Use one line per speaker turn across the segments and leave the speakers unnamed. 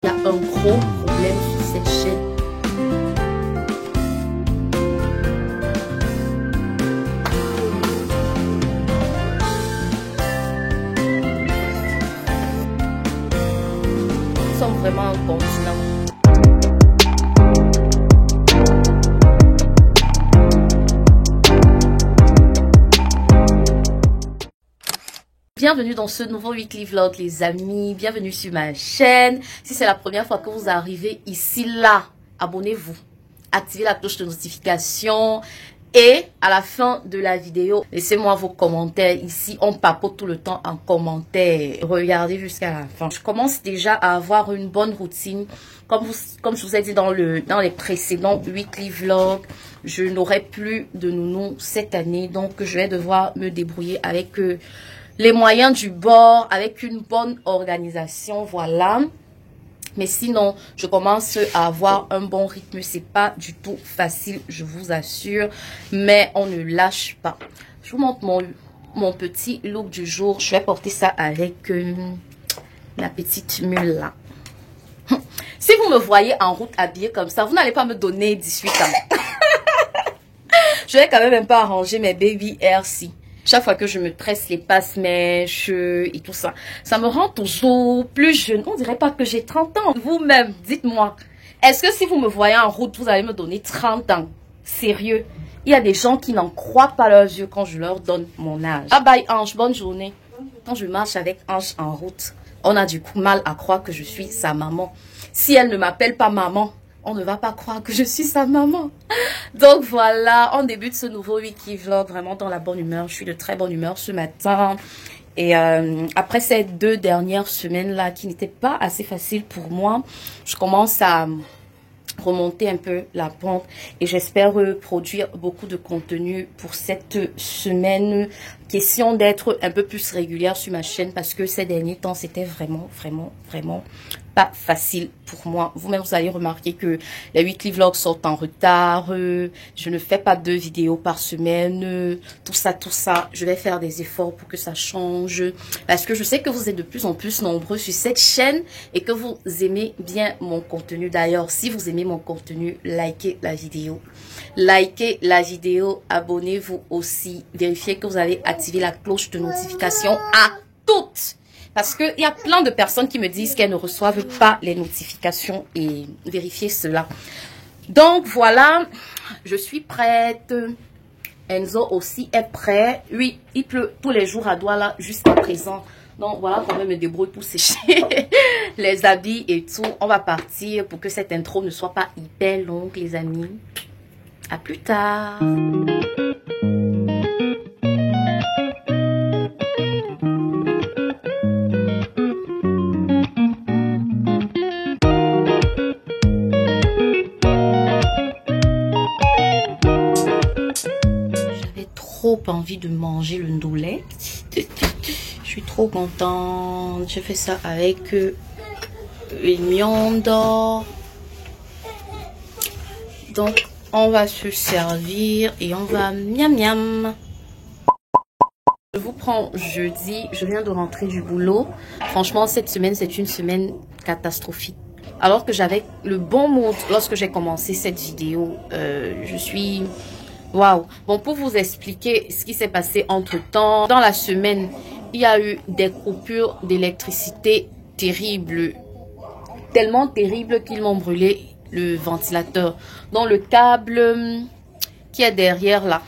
y a un gros problème sur cette chaîne. Nous sommes vraiment un continent. Bienvenue dans ce nouveau weekly vlog les amis, bienvenue sur ma chaîne. Si c'est la première fois que vous arrivez ici, là, abonnez-vous, activez la cloche de notification et à la fin de la vidéo, laissez-moi vos commentaires. Ici, on papote tout le temps en commentaire. Regardez jusqu'à la fin. Je commence déjà à avoir une bonne routine. Comme je vous ai dit dans les précédents weekly vlogs, je n'aurai plus de nounou cette année. Donc, je vais devoir me débrouiller avec les moyens du bord, avec une bonne organisation, voilà. Mais sinon, je commence à avoir un bon rythme. C'est pas du tout facile, je vous assure. Mais on ne lâche pas. Je vous montre mon petit look du jour. Je vais porter ça avec la petite mule là. Si vous me voyez en route habillée comme ça, vous n'allez pas me donner 18 ans. Je vais quand même un peu arranger mes baby hairs si. Chaque fois que je me tresse les passe-mèches et tout ça, ça me rend toujours plus jeune. On dirait pas que j'ai 30 ans. Vous-même, dites-moi, est-ce que si vous me voyez en route, vous allez me donner 30 ans? Sérieux? Il y a des gens qui n'en croient pas leurs yeux quand je leur donne mon âge. Ah bye Ange, bonne journée. Quand je marche avec Ange en route, on a du coup mal à croire que je suis sa maman. Si elle ne m'appelle pas maman, on ne va pas croire que je suis sa maman. Donc voilà, on débute ce nouveau weekly vlog vraiment dans la bonne humeur. Je suis de très bonne humeur ce matin. Et après ces 2 dernières semaines-là qui n'étaient pas assez faciles pour moi, je commence à remonter un peu la pente. Et j'espère produire beaucoup de contenu pour cette semaine. Question d'être un peu plus régulière sur ma chaîne parce que ces derniers temps, c'était vraiment pas facile pour moi. Vous-même, vous allez remarquer que les weekly vlogs sortent en retard. Je ne fais pas 2 vidéos par semaine. Tout ça. Je vais faire des efforts pour que ça change. Parce que je sais que vous êtes de plus en plus nombreux sur cette chaîne et que vous aimez bien mon contenu. D'ailleurs, si vous aimez mon contenu, likez la vidéo. Likez la vidéo, abonnez-vous aussi. Vérifiez que vous avez activé la cloche de notification à toutes. Parce qu'il y a plein de personnes qui me disent qu'elles ne reçoivent pas les notifications et vérifiez cela. Donc voilà, je suis prête. Enzo aussi est prêt. Oui, il pleut tous les jours à Douala jusqu'à présent. Donc voilà comment je me débrouille pour sécher les habits et tout. On va partir pour que cette intro ne soit pas hyper longue les amis. À plus tard. Trop envie de manger le ndolé. Je suis trop contente. Je fais ça avec une viande. Donc on va se servir et on va miam miam. Je vous prends jeudi. Je viens de rentrer du boulot. Franchement, cette semaine, c'est une semaine catastrophique. Alors que j'avais le bon mood lorsque j'ai commencé cette vidéo. Je suis... Waouh! Bon, pour vous expliquer ce qui s'est passé entre-temps, dans la semaine, il y a eu des coupures d'électricité terribles. Tellement terribles qu'ils m'ont brûlé le ventilateur. Donc, le câble qui est derrière là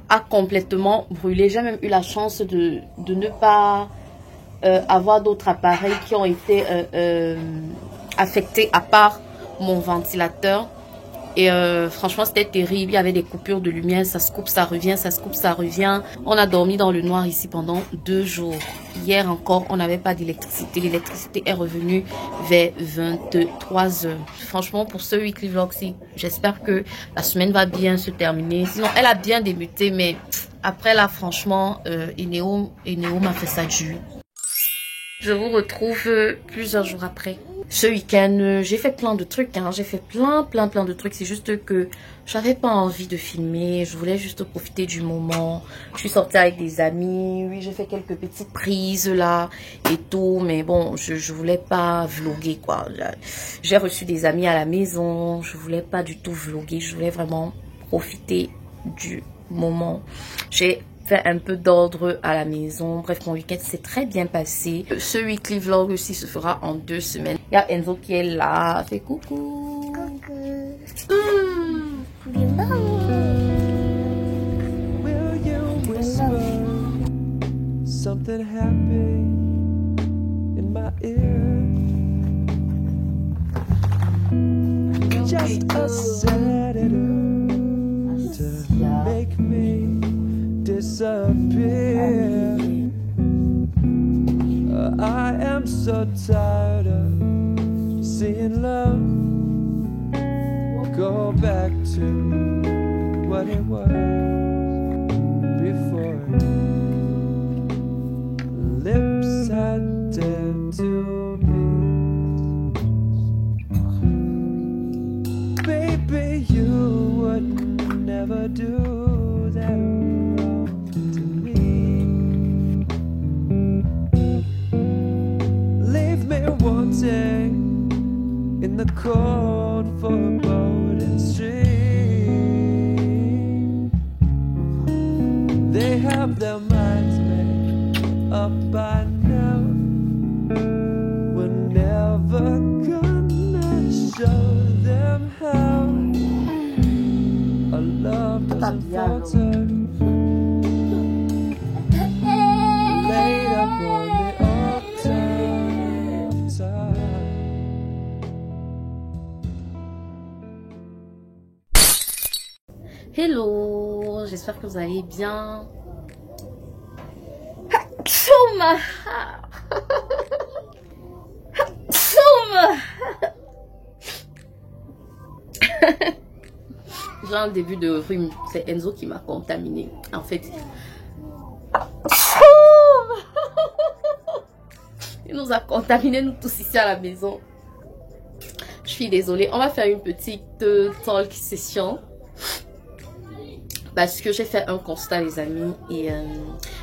a complètement brûlé. J'ai même eu la chance de ne pas avoir d'autres appareils qui ont été affectés à part mon ventilateur. Et franchement, c'était terrible. Il y avait des coupures de lumière. Ça se coupe, ça revient, ça se coupe, ça revient. On a dormi dans le noir ici pendant 2 jours. Hier encore, on n'avait pas d'électricité. L'électricité est revenue vers 23 h. Franchement, pour ce weekly vlog-ci, j'espère que la semaine va bien se terminer. Sinon, elle a bien débuté, mais après là, franchement, Inéo m'a fait ça dur. Je vous retrouve plusieurs jours après. Ce week-end, j'ai fait plein de trucs, hein. J'ai fait plein de trucs. C'est juste que j'avais pas envie de filmer. Je voulais juste profiter du moment. Je suis sortie avec des amis. Oui, j'ai fait quelques petites prises là et tout. Mais bon, je voulais pas vlogger, quoi. J'ai reçu des amis à la maison. Je voulais pas du tout vlogger. Je voulais vraiment profiter du moment. J'ai fait un peu d'ordre à la maison. Bref, mon week-end s'est très bien passé. Ce weekly vlog aussi se fera en 2 semaines. Il y a Enzo qui est là. Fait coucou.
Coucou.
Will you whisper something happy in my ear? Just a sedative to make me disappear. I am so tired of seeing love go back to what it was before. Lips had dared to meet. Baby, you would never do that wrong to me. Leave me wanting in the cold for a boat and stream. They have their minds made up by now. We're never gonna show them how. Our love doesn't falter. Laid up on the altar of time.
Hello, j'espère que vous allez bien. Choum. Choum. J'ai un début de rhume. C'est Enzo qui m'a contaminé. En fait, il nous a contaminés nous tous ici à la maison. Je suis désolée. On va faire une petite talk session. Parce que j'ai fait un constat, les amis, et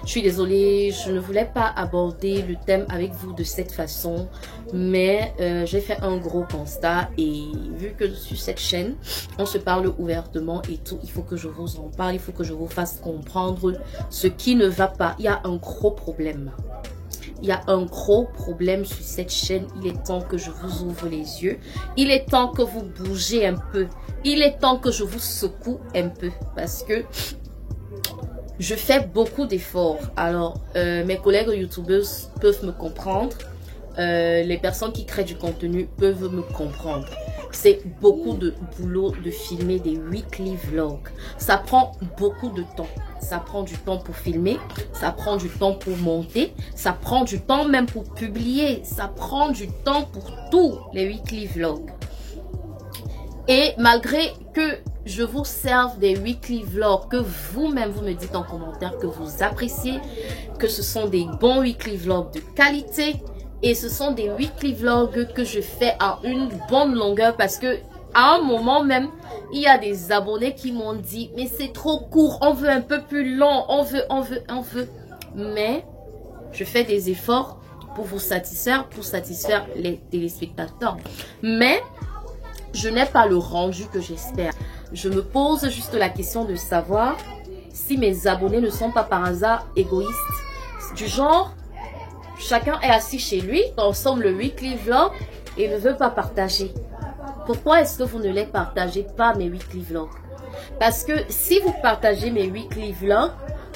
je suis désolée, je ne voulais pas aborder le thème avec vous de cette façon, mais j'ai fait un gros constat, et vu que sur cette chaîne, on se parle ouvertement et tout, il faut que je vous en parle, il faut que je vous fasse comprendre ce qui ne va pas. Il y a un gros problème. Il y a un gros problème sur cette chaîne. Il est temps que je vous ouvre les yeux. Il est temps que vous bougez un peu. Il est temps que je vous secoue un peu. Parce que je fais beaucoup d'efforts. Alors, mes collègues youtubeurs peuvent me comprendre. Les personnes qui créent du contenu peuvent me comprendre. C'est beaucoup de boulot de filmer des weekly vlogs. Ça prend beaucoup de temps. Ça prend du temps pour filmer, ça prend du temps pour monter, ça prend du temps même pour publier, ça prend du temps pour tous les weekly vlogs. Et malgré que je vous serve des weekly vlogs, que vous-même vous me dites en commentaire que vous appréciez, que ce sont des bons weekly vlogs de qualité, et ce sont des weekly vlogs que je fais à une bonne longueur parce que à un moment même, il y a des abonnés qui m'ont dit « Mais c'est trop court, on veut un peu plus long, on veut. » Mais je fais des efforts pour vous satisfaire, pour satisfaire les téléspectateurs. Mais je n'ai pas le rendu que j'espère. Je me pose juste la question de savoir si mes abonnés ne sont pas par hasard égoïstes. Du genre, chacun est assis chez lui, consomme le weekly vlog et ne veut pas partager. Pourquoi est-ce que vous ne les partagez pas, mes weekly vlogs? Parce que si vous partagez mes weekly vlogs,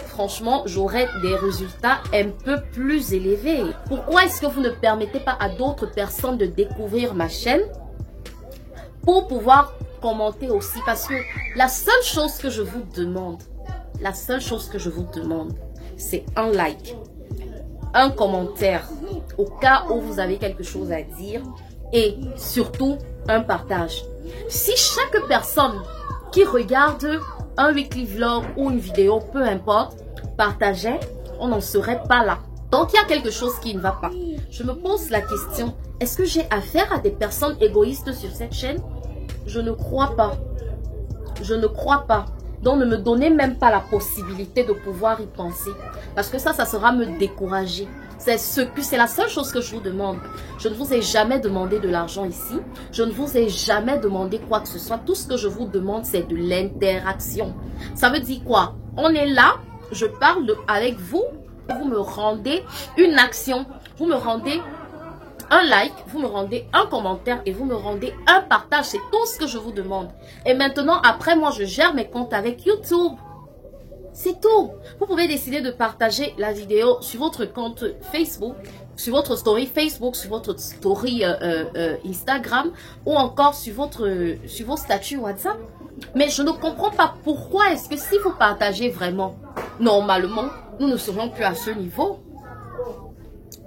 franchement, j'aurai des résultats un peu plus élevés. Pourquoi est-ce que vous ne permettez pas à d'autres personnes de découvrir ma chaîne pour pouvoir commenter aussi? Parce que la seule chose que je vous demande, c'est un like, un commentaire au cas où vous avez quelque chose à dire et surtout un partage. Si chaque personne qui regarde un weekly vlog ou une vidéo, peu importe, partageait, on n'en serait pas là. Donc il y a quelque chose qui ne va pas. Je me pose la question, Est-ce que j'ai affaire à des personnes égoïstes sur cette chaîne? Je ne crois pas. Je ne crois pas. Donc, ne me donnez même pas la possibilité de pouvoir y penser. Parce que ça sera me décourager. C'est la seule chose que je vous demande. Je ne vous ai jamais demandé de l'argent ici. Je ne vous ai jamais demandé quoi que ce soit. Tout ce que je vous demande, c'est de l'interaction. Ça veut dire quoi? On est là, je parle avec vous. Vous me rendez une action. Vous me rendez un like, vous me rendez un commentaire et vous me rendez un partage. C'est tout ce que je vous demande. Et maintenant, après, moi, je gère mes comptes avec YouTube. C'est tout. Vous pouvez décider de partager la vidéo sur votre compte Facebook, sur votre story Facebook, sur votre story Instagram ou encore sur vos statuts WhatsApp. Mais je ne comprends pas pourquoi est-ce que si vous partagez vraiment, normalement, nous ne serions plus à ce niveau.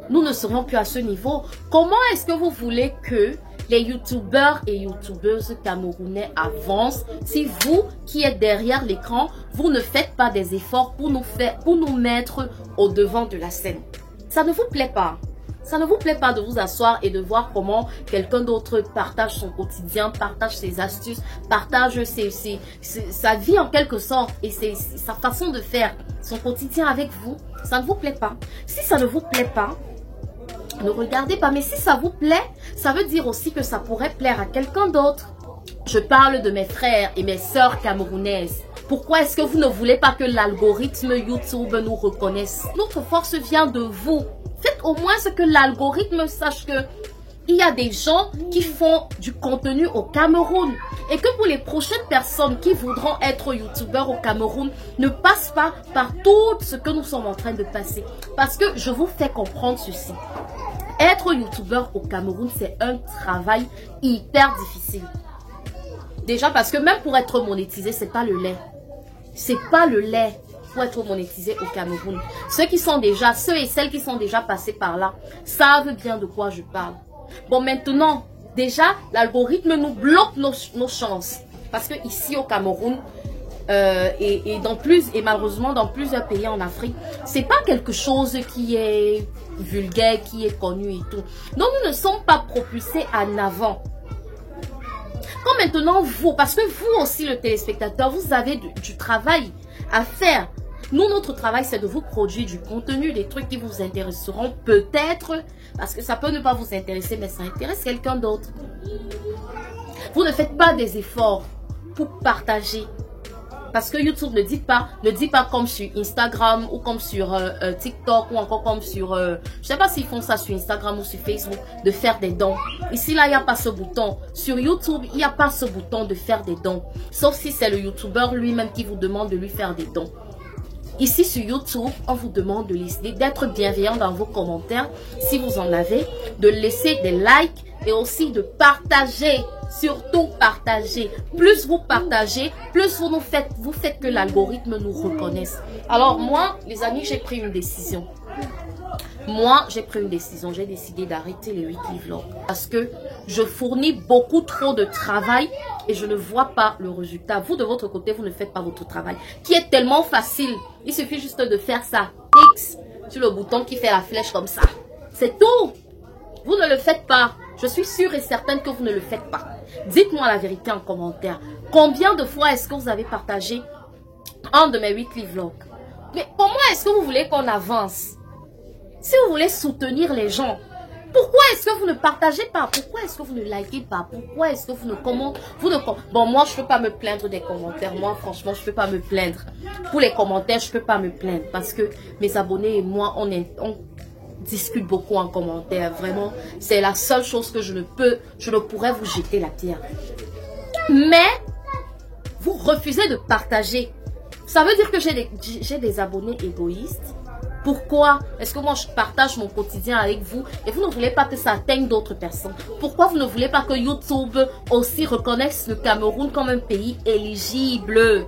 Nous ne serions plus à ce niveau. Comment est-ce que vous voulez que les youtubeurs et youtubeuses camerounais avancent si vous qui êtes derrière l'écran, vous ne faites pas des efforts pour nous mettre au devant de la scène? Ça ne vous plaît pas. Ça ne vous plaît pas de vous asseoir et de voir comment quelqu'un d'autre partage son quotidien, partage ses astuces, partage sa vie en quelque sorte et sa façon de faire son quotidien avec vous. Ça ne vous plaît pas. Si ça ne vous plaît pas, ne regardez pas. Mais si ça vous plaît, ça veut dire aussi que ça pourrait plaire à quelqu'un d'autre. Je parle de mes frères et mes sœurs camerounaises. Pourquoi est-ce que vous ne voulez pas que l'algorithme YouTube nous reconnaisse? Notre force vient de vous. Faites au moins ce que l'algorithme sache que il y a des gens qui font du contenu au Cameroun. Et que pour les prochaines personnes qui voudront être youtubeurs au Cameroun, ne passent pas par tout ce que nous sommes en train de passer. Parce que je vous fais comprendre ceci. Être youtubeur au Cameroun, c'est un travail hyper difficile. Déjà parce que même pour être monétisé, c'est pas le lait. C'est pas le lait pour être monétisé au Cameroun. Ceux et celles qui sont déjà passés par là, savent bien de quoi je parle. Bon, maintenant, déjà, l'algorithme nous bloque nos chances. Parce que ici au Cameroun, et malheureusement dans plusieurs pays en Afrique, c'est pas quelque chose qui est vulgaire, qui est connu et tout. Donc nous ne sommes pas propulsés en avant. Comme maintenant vous, parce que vous aussi le téléspectateur, vous avez du travail à faire. Nous, notre travail, c'est de vous produire du contenu, des trucs qui vous intéresseront peut-être, parce que ça peut ne pas vous intéresser, mais ça intéresse quelqu'un d'autre. Vous ne faites pas des efforts pour partager. Parce que YouTube ne dit pas comme sur Instagram ou comme sur TikTok ou encore comme sur... je ne sais pas s'ils font ça sur Instagram ou sur Facebook, de faire des dons. Ici, là, il n'y a pas ce bouton. Sur YouTube, il n'y a pas ce bouton de faire des dons. Sauf si c'est le YouTuber lui-même qui vous demande de lui faire des dons. Ici sur YouTube, on vous demande d'être bienveillant dans vos commentaires, si vous en avez, de laisser des likes et aussi de partager, surtout partager. Plus vous partagez, plus vous faites que l'algorithme nous reconnaisse. Alors moi, les amis, j'ai pris une décision. J'ai décidé d'arrêter les weekly vlogs parce que je fournis beaucoup trop de travail et je ne vois pas le résultat. Vous, de votre côté, vous ne faites pas votre travail qui est tellement facile. Il suffit juste de faire ça. X sur le bouton qui fait la flèche comme ça. C'est tout. Vous ne le faites pas. Je suis sûre et certaine que vous ne le faites pas. Dites-moi la vérité en commentaire. Combien de fois est-ce que vous avez partagé un de mes weekly vlogs? Mais comment est-ce que vous voulez qu'on avance? Si vous voulez soutenir les gens, pourquoi est-ce que vous ne partagez pas? Pourquoi est-ce que vous ne likez pas? Pourquoi est-ce que vous ne commentez? Bon, moi, je ne peux pas me plaindre des commentaires. Moi, franchement, je ne peux pas me plaindre. Pour les commentaires, je ne peux pas me plaindre. Parce que mes abonnés et moi, on discute beaucoup en commentaire. Vraiment, c'est la seule chose que je ne pourrais vous jeter la pierre. Mais, vous refusez de partager. Ça veut dire que j'ai des abonnés égoïstes. Pourquoi est-ce que moi je partage mon quotidien avec vous et vous ne voulez pas que ça atteigne d'autres personnes? Pourquoi vous ne voulez pas que YouTube aussi reconnaisse le Cameroun comme un pays éligible?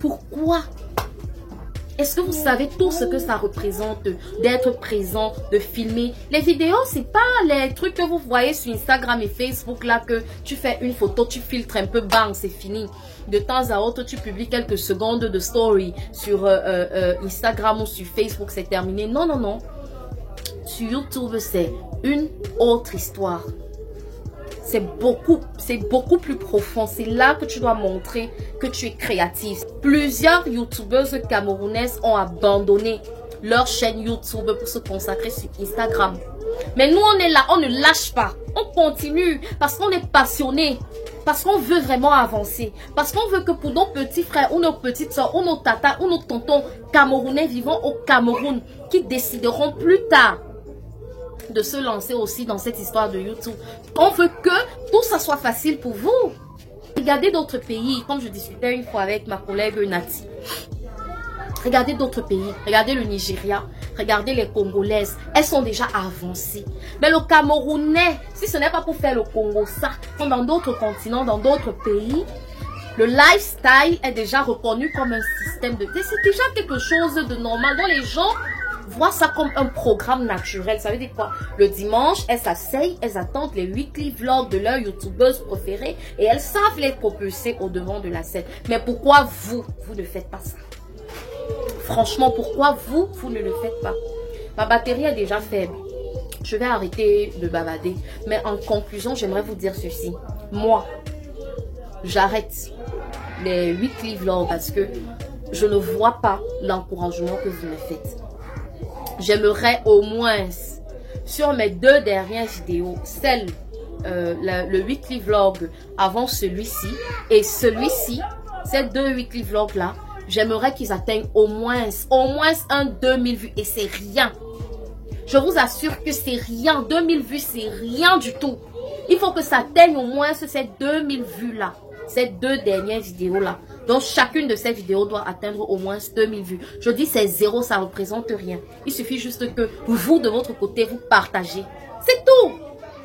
Pourquoi? Est-ce que vous savez tout ce que ça représente d'être présent, de filmer? Les vidéos, c'est pas les trucs que vous voyez sur Instagram et Facebook là que tu fais une photo, tu filtres un peu, bang, c'est fini. De temps à autre, tu publies quelques secondes de story sur Instagram ou sur Facebook, c'est terminé. Non, non, non. sur YouTube, c'est une autre histoire. C'est beaucoup plus profond. C'est là que tu dois montrer que tu es créative. Plusieurs youtubeuses camerounaises ont abandonné leur chaîne YouTube pour se consacrer sur Instagram. Mais nous, on est là, on ne lâche pas. On continue parce qu'on est passionné. Parce qu'on veut vraiment avancer. Parce qu'on veut que pour nos petits frères ou nos petites soeurs ou nos tatas ou nos tontons camerounais vivant au Cameroun qui décideront plus tard de se lancer aussi dans cette histoire de YouTube. On veut que tout ça soit facile pour vous. Regardez d'autres pays, comme je discutais une fois avec ma collègue Nati. Regardez d'autres pays, regardez le Nigeria, regardez les Congolaises, elles sont déjà avancées. Mais le Camerounais, si ce n'est pas pour faire le Congo, ça, comme dans d'autres continents, dans d'autres pays, le lifestyle est déjà reconnu comme un système de... C'est déjà quelque chose de normal dont les gens voient ça comme un programme naturel. Ça veut dire quoi? Le dimanche, elles s'asseyent, elles attendent les weekly vlogs de leur youtubeuse préférée et elles savent les propulser au devant de la scène. Mais pourquoi vous ne faites pas ça? Franchement, pourquoi vous ne le faites pas? Ma batterie est déjà faible. Je vais arrêter de bavarder. Mais en conclusion, j'aimerais vous dire ceci. Moi, j'arrête les weekly vlogs parce que je ne vois pas l'encouragement que vous me faites. J'aimerais au moins, sur mes 2 dernières vidéos, celle, le weekly vlog avant celui-ci et celui-ci, ces 2 weekly vlogs là, j'aimerais qu'ils atteignent au moins un 2000 vues et c'est rien. Je vous assure que c'est rien. 2000 vues, c'est rien du tout. Il faut que ça atteigne au moins ces 2000 vues là, ces 2 dernières vidéos là. Donc, chacune de ces vidéos doit atteindre au moins 2000 vues. Je dis c'est zéro, ça ne représente rien. Il suffit juste que vous, de votre côté, vous partagez. C'est tout.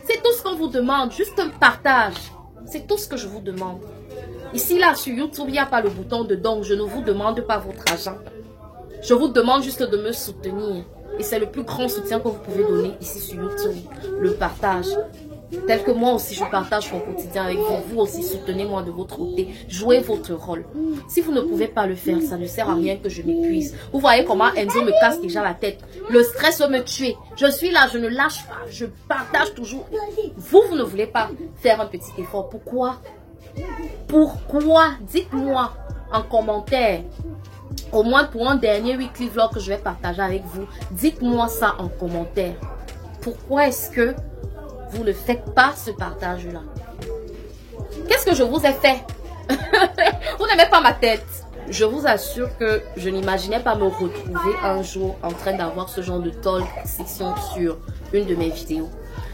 C'est tout ce qu'on vous demande. Juste un partage. C'est tout ce que je vous demande. Ici, là, sur YouTube, il n'y a pas le bouton de don. Je ne vous demande pas votre argent. Je vous demande juste de me soutenir. Et c'est le plus grand soutien que vous pouvez donner ici sur YouTube. Le partage. Tel que moi aussi je partage mon quotidien avec vous. Vous aussi soutenez-moi de votre côté. Jouez votre rôle. Si vous ne pouvez pas le faire, ça ne sert à rien que je m'épuise. Vous voyez comment Enzo me casse déjà la tête. Le stress veut me tuer. Je suis là, je ne lâche pas. Je partage toujours. Vous ne voulez pas faire un petit effort. Pourquoi? Pourquoi? Dites-moi en commentaire. Au moins pour un dernier weekly vlog que je vais partager avec vous. Dites-moi ça en commentaire. Pourquoi est-ce que vous ne faites pas ce partage-là? Qu'est-ce que je vous ai fait? Vous n'aimez pas ma tête. Je vous assure que je n'imaginais pas me retrouver un jour en train d'avoir ce genre de talk section sur une de mes vidéos.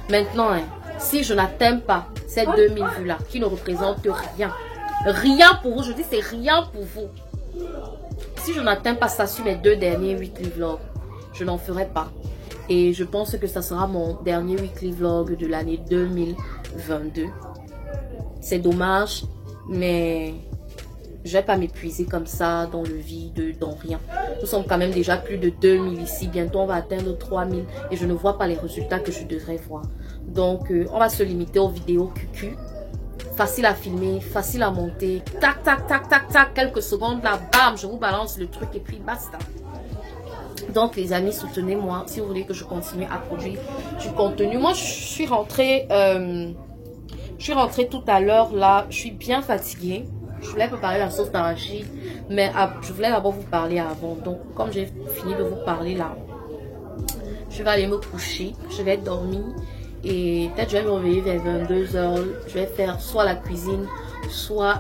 Maintenant, si je n'atteins pas ces 2000 vues-là, qui ne représentent rien, rien pour vous, je dis c'est rien pour vous. Si je n'atteins pas ça sur mes 2 derniers weekly vlogs, je n'en ferai pas. Et je pense que ça sera mon dernier weekly vlog de l'année 2022. C'est dommage, mais je vais pas m'épuiser comme ça dans le vide, dans rien. Nous sommes quand même déjà plus de 2000 ici. Bientôt, on va atteindre 3000 et je ne vois pas les résultats que je devrais voir. Donc, on va se limiter aux vidéos QQ. Facile à filmer, facile à monter. Tac, tac, tac, tac, tac. Quelques secondes là, bam, je vous balance le truc et puis basta. Donc les amis, soutenez-moi si vous voulez que je continue à produire du contenu. Moi, je suis rentrée tout à l'heure là. Je suis bien fatiguée. Je voulais préparer la sauce d'arachide, mais je voulais d'abord vous parler avant. Donc, comme j'ai fini de vous parler là, je vais aller me coucher. Je vais dormir et peut-être je vais me réveiller vers 22 h. Je vais faire soit la cuisine, soit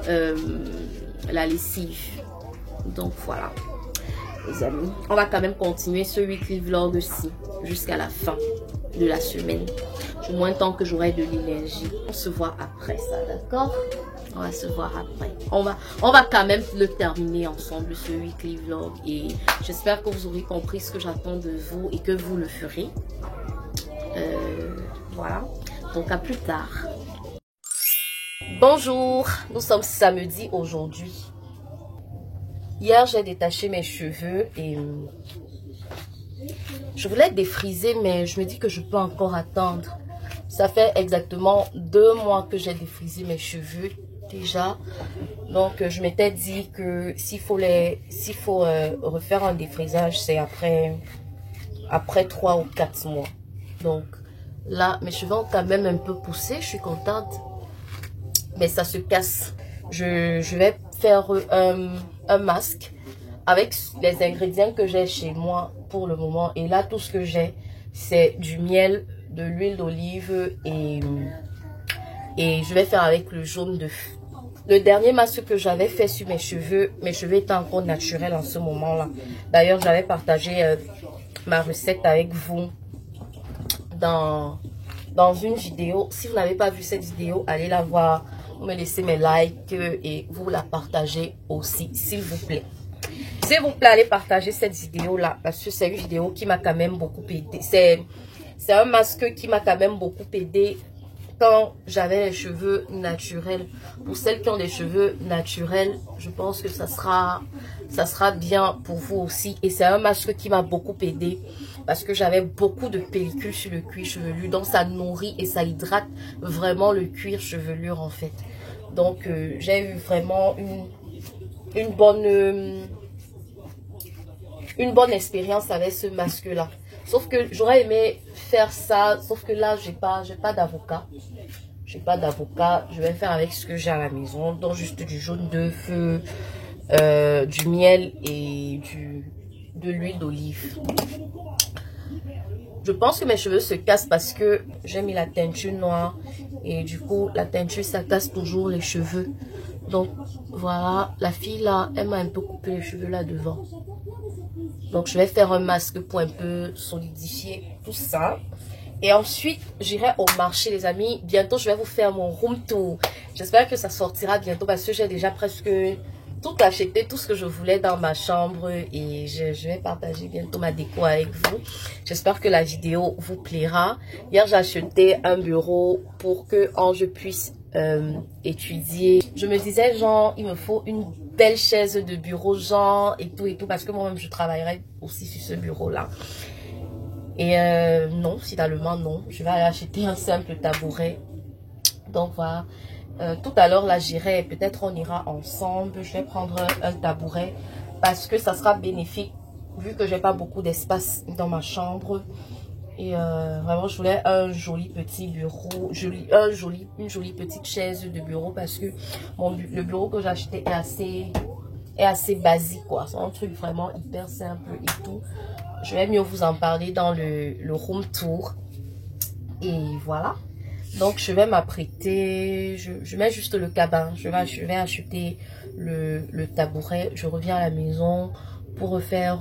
la lessive. Donc voilà. Les amis, on va quand même continuer ce weekly vlog-ci jusqu'à la fin de la semaine. Du moins tant que j'aurai de l'énergie. On se voit après ça, d'accord? On va se voir après. On va quand même le terminer ensemble, ce weekly vlog. Et j'espère que vous aurez compris ce que j'attends de vous et que vous le ferez. Voilà. Donc à plus tard. Bonjour, nous sommes samedi aujourd'hui. Hier, j'ai détaché mes cheveux et je voulais défriser, mais je me dis que je peux encore attendre. Ça fait exactement 2 mois que j'ai défrisé mes cheveux déjà. Donc, je m'étais dit que s'il faut refaire un défrisage, c'est après 3 ou 4 mois. Donc là, mes cheveux ont quand même un peu poussé. Je suis contente. Mais ça se casse. Je vais faire un masque avec les ingrédients que j'ai chez moi pour le moment. Et là, tout ce que j'ai, c'est du miel, de l'huile d'olive et je vais faire avec le jaune d'œuf. Le dernier masque que j'avais fait sur mes cheveux étaient encore naturels en ce moment-là. D'ailleurs, j'avais partagé ma recette avec vous dans une vidéo. Si vous n'avez pas vu cette vidéo, allez la voir. Vous me laissez mes likes et vous la partagez aussi, s'il vous plaît. S'il vous plaît, allez partager cette vidéo-là parce que c'est une vidéo qui m'a quand même beaucoup aidé. C'est un masque qui m'a quand même beaucoup aidé quand j'avais les cheveux naturels. Pour celles qui ont des cheveux naturels, je pense que ça sera bien pour vous aussi. Et c'est un masque qui m'a beaucoup aidé parce que j'avais beaucoup de pellicules sur le cuir chevelu. Donc ça nourrit et ça hydrate vraiment le cuir chevelure en fait. Donc j'ai eu vraiment une bonne expérience avec ce masque là. Sauf que j'aurais aimé faire ça, sauf que là j'ai pas d'avocat. J'ai pas d'avocat. Je vais faire avec ce que j'ai à la maison, donc juste du jaune d'œuf, du miel et de l'huile d'olive. Je pense que mes cheveux se cassent parce que j'ai mis la teinture noire et du coup la teinture ça casse toujours les cheveux. Donc voilà, la fille là, elle m'a un peu coupé les cheveux là devant. Donc je vais faire un masque pour un peu solidifier tout ça. Et ensuite, j'irai au marché les amis. Bientôt, je vais vous faire mon room tour. J'espère que ça sortira bientôt parce que j'ai déjà presque tout acheté, tout ce que je voulais dans ma chambre. Et je vais partager bientôt ma déco avec vous. J'espère que la vidéo vous plaira. Hier, j'ai acheté un bureau pour que je puisse étudier. Je me disais genre, il me faut une belle chaise de bureau genre et tout parce que moi-même, je travaillerai aussi sur ce bureau-là. Et non, finalement non, je vais aller acheter un simple tabouret. Donc voilà, tout à l'heure là j'irai, peut-être on ira ensemble. Je vais prendre un tabouret parce que ça sera bénéfique vu que j'ai pas beaucoup d'espace dans ma chambre. Et vraiment je voulais un joli petit bureau, une jolie petite chaise de bureau parce que le bureau que j'ai acheté est assez basique quoi. C'est un truc vraiment hyper simple et tout. Je vais mieux vous en parler dans le room tour. Et voilà. Donc, je vais m'apprêter. Je mets juste le cabas. Je vais acheter le tabouret. Je reviens à la maison pour refaire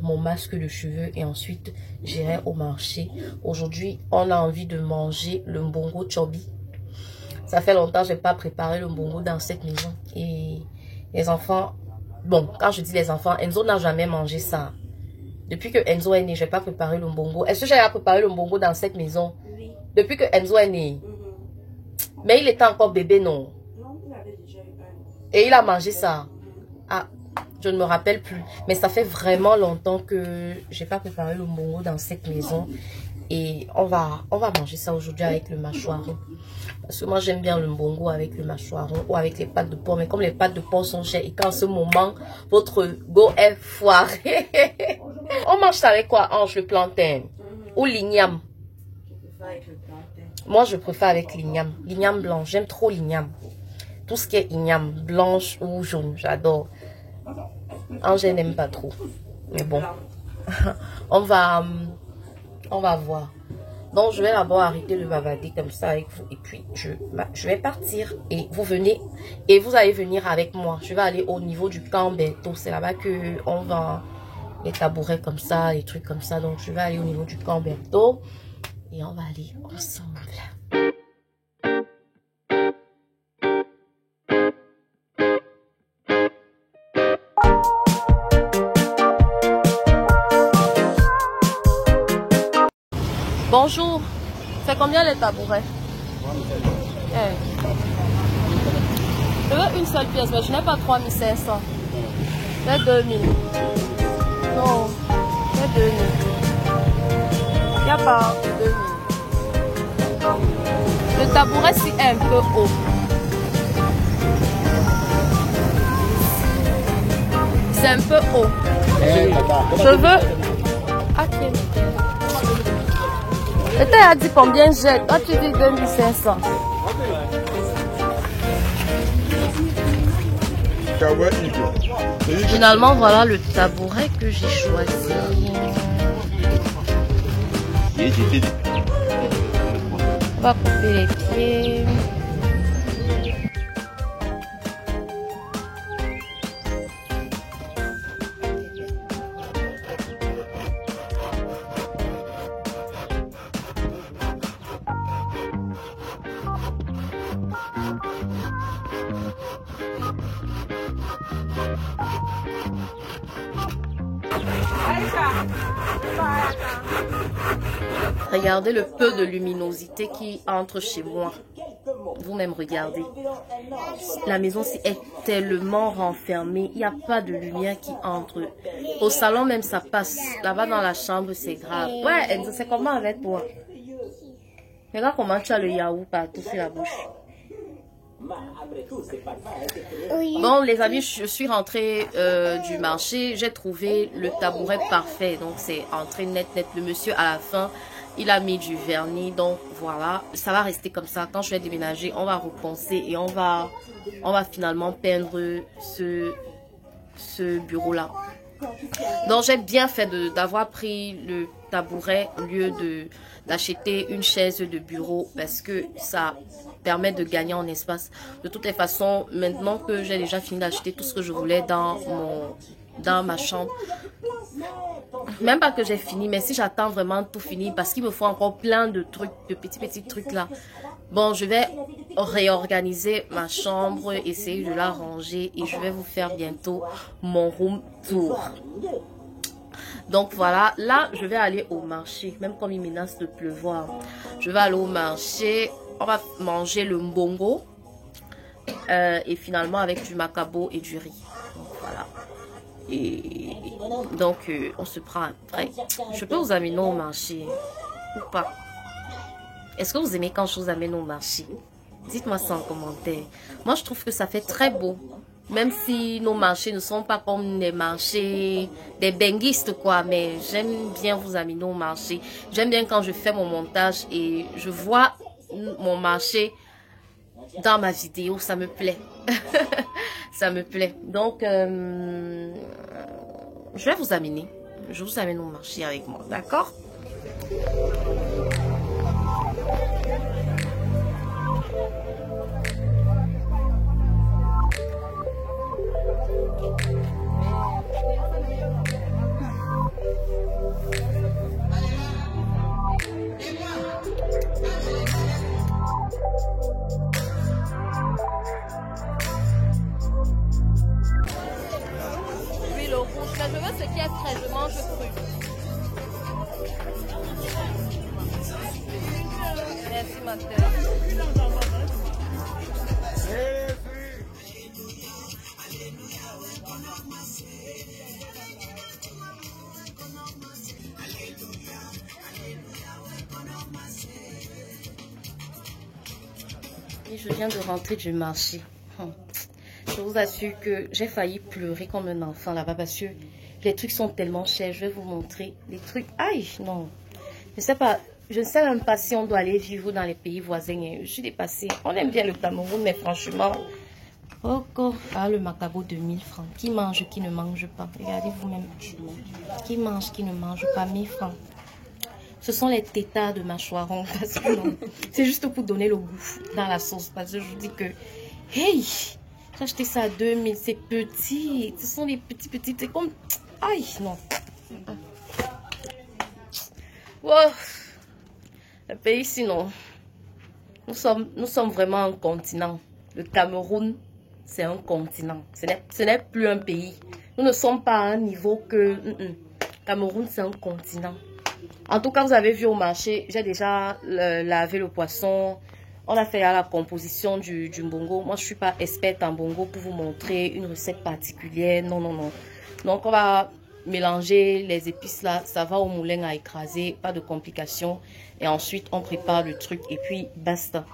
mon masque de cheveux. Et ensuite, j'irai au marché. Aujourd'hui, on a envie de manger le mbongo chobi. Ça fait longtemps que je n'ai pas préparé le mbongo dans cette maison. Et les enfants... Bon, quand je dis les enfants, Enzo n'a jamais mangé ça. Depuis que Enzo est né, je n'ai pas préparé le mbongo. Est-ce que j'ai préparé le mbongo dans cette maison? Oui. Depuis que Enzo est né. Mais il était encore bébé, non? Non, il avait déjà eu un. Et il a mangé ça? Ah, je ne me rappelle plus. Mais ça fait vraiment longtemps que je n'ai pas préparé le mbongo dans cette maison. Et on va manger ça aujourd'hui avec le mâchoiron. Parce que moi, j'aime bien le mbongo avec le mâchoiron ou avec les pâtes de porc. Mais comme les pâtes de porc sont chères et qu'en ce moment, votre go est foiré. On mange ça avec quoi? Ange, le plantain ou l'igname? Moi, je préfère avec l'igname. L'igname blanche. J'aime trop l'igname. Tout ce qui est igname, blanche ou jaune, j'adore. Ange, je n'aime pas trop. Mais bon, on va voir. Donc, je vais d'abord arrêter de bavarder comme ça avec vous. Et puis, je vais partir. Et vous venez. Et vous allez venir avec moi. Je vais aller au niveau du camp Berthaud. C'est là-bas qu'on vend les tabourets comme ça, les trucs comme ça. Donc, je vais aller au niveau du camp Berthaud. Et on va aller ensemble. Bonjour, c'est combien les tabourets? Je veux une seule pièce, mais je n'ai pas 3500. J'ai 2000. Non, j'ai 2000. Il n'y a pas 2000. Non. Le tabouret, c'est un peu haut. C'est un peu haut. Je veux... Ok. Et tu as dit combien j'ai? Toi, tu dis 2500. Finalement, voilà le tabouret que j'ai choisi. On va couper les pieds. Regardez le peu de luminosité qui entre chez moi. Vous-même regardez. La maison est tellement renfermée. Il n'y a pas de lumière qui entre. Au salon même ça passe. Là-bas dans la chambre c'est grave. Ouais, c'est comment avec toi? Regarde comment tu as le yaourt partout sur la bouche. Bon les amis, je suis rentrée du marché. J'ai trouvé le tabouret parfait. Donc c'est entrée net. Le monsieur à la fin, il a mis du vernis. Donc voilà, ça va rester comme ça. Quand je vais déménager, on va repenser et on va finalement peindre ce bureau là. Donc j'ai bien fait d'avoir pris le tabouret au lieu d'acheter une chaise de bureau parce que ça permet de gagner en espace. De toutes les façons, maintenant que j'ai déjà fini d'acheter tout ce que je voulais dans ma chambre, même pas que j'ai fini, mais si j'attends vraiment tout fini parce qu'il me faut encore plein de trucs, de petits trucs là. Bon, je vais réorganiser ma chambre, essayer de la ranger et je vais vous faire bientôt mon room tour. Donc voilà, là je vais aller au marché, même comme il menace de pleuvoir. Je vais aller au marché, on va manger le mbongo et finalement avec du macabo et du riz. Donc voilà. Et donc on se prend après. Je peux vous amener au marché ou pas? Est-ce que vous aimez quand je vous amène au marché? Dites-moi ça en commentaire. Moi je trouve que ça fait très beau. Même si nos marchés ne sont pas comme des marchés des benguistes quoi, mais j'aime bien vous amener au marché. J'aime bien quand je fais mon montage et je vois mon marché dans ma vidéo, ça me plaît. Ça me plaît. Donc, je vais vous amener. Je vous amène au marché avec moi, d'accord? Oui, le rouge, mais je veux ce qui est frais, je mange cru. Merci ma terre. Et je viens de rentrer du marché. Je vous assure que j'ai failli pleurer comme un enfant là-bas parce que les trucs sont tellement chers. Je vais vous montrer les trucs. Aïe, non. Je sais pas. Je ne sais même pas si on doit aller vivre dans les pays voisins. Je suis dépassée. On aime bien le Cameroun, mais franchement... Oh, le macabo de 1000 francs. Qui mange, qui ne mange pas? Regardez vous-même. Qui mange, qui ne mange pas? 1000 francs. Ce sont les tétards de mâchoiron. Parce que non, c'est juste pour donner le goût dans la sauce. Parce que je vous dis que... Hey! J'ai acheté ça à 2000. C'est petit. Ce sont des petits. C'est comme... Aïe, non. Wow. Le pays, sinon, nous sommes vraiment un continent. Le Cameroun, c'est un continent. Ce n'est plus un pays. Nous ne sommes pas à un niveau que... Cameroun, c'est un continent. En tout cas, vous avez vu au marché, j'ai déjà lavé le poisson. On a fait la composition du mbongo. Moi, je ne suis pas experte en mbongo pour vous montrer une recette particulière. Non. Donc, on va... mélanger les épices là, ça va au moulin à écraser, pas de complications. Et ensuite, on prépare le truc et puis basta.